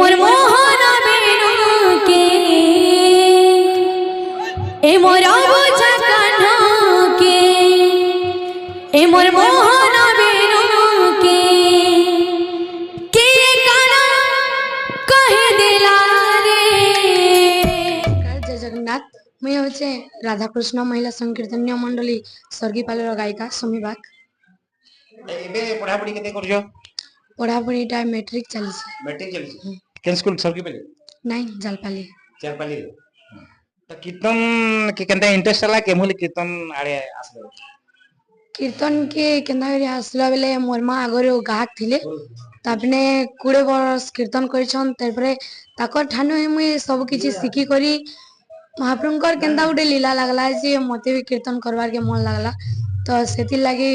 মোর মোহন বেনু কে এ মোর বুঝা কান্না কে এ মোর মোহন বেনু কে কানা কহে দিলা রে। जय जगन्नाथ। मुझे हूँ राधाकृष्ण महिला संकीर्तन्य मंडली स्वर्गीपाल गायिका सुमी बाग। ଏବେ ପଢାପଢି କେତେ କରୁଛ? पढ़ापढ़ी टाइम मैट्रिक चली मैट्रिक चली केन स्कूल सरकी पले नहीं जलपाली चारपाली तो कीर्तन के केनता इंटरेस्ट हला केमोली कीर्तन आड़े आसलो कीर्तन के केंदा आसला बेले मोर माँ आगरे गाहक थिले तापने 20 वर्ष कीर्तन करछन तारपरे ताकर ठानु मुई सब किछि सिखी करी महाप्रभुकर केंदा उडे लीला लागला जे मते भी कीर्तन करवार के मन लागला तो सेति लागि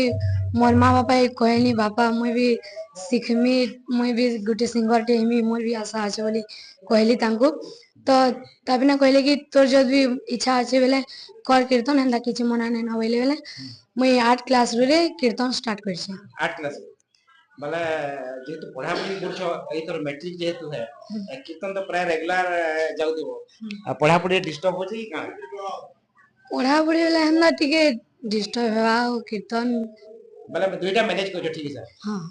मोर माँ बापा कहनी बापा मुई भी सिखमी मुई भी गुटे सिंगर टे हिमी मोर भी आशा আছে बोली कहली तांको तो तापने कहले कि तोर जद भी इच्छा আছে बेले कर कीर्तन हेंदा किछि मना नै न बोले बेले मुई 8 क्लास रे कीर्तन स्टार्ट करछि 8 क्लास माने जेतु पढ़ापढी करछो एई तोर मैट्रिक जेतु है कीर्तन तो प्राय रेगुलर जाउ देबो आ पढ़ापढी डिस्टर्ब होछि कि का पढ़ा पढ़ी बेले हेंदा टिके डिस्टर्ब हेवा कीर्तन माने दुईटा मैनेज करछो ठीक है हां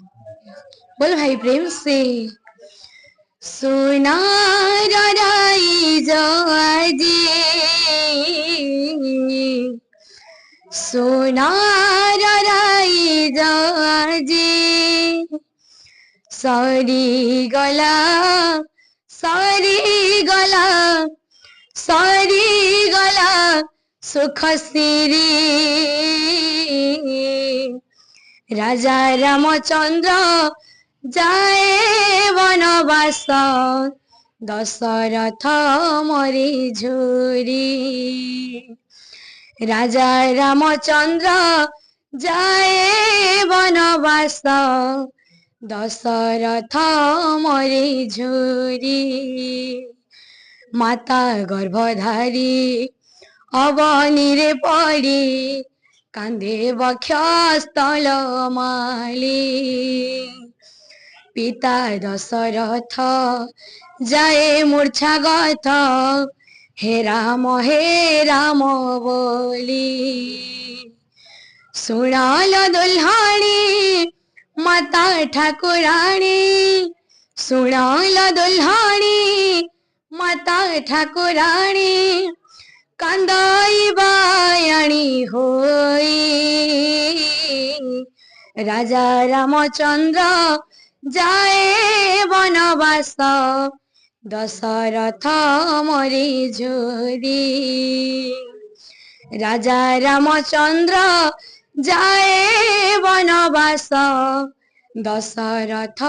बोल भाई प्रेम से सुना राई जाजी सुना राई जाजी सारी गला सारी गला सारी गला सुख सिरी राजा रामचंद्र जाए वनवास दशरथ मरी झुरी राजा रामचंद्र जाए वनवास दशरथ मरी झुरी माता गर्भधारी अवनी रे पड़ी कांदे वक्षस्थल माली पिता दशरथ जाए मूर्छागत हे राम बोली सुनाल दुल्हानी माता ठाकुराणी सुनाल दुल्हानी माता ठाकुराणी कांदाई बायाणी होई राजा रामचंद्र जाए वनवास दशरथ मरी झुरी राजा रामचंद्र जाए वनवास दशरथ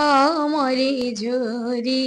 मरी झुरी।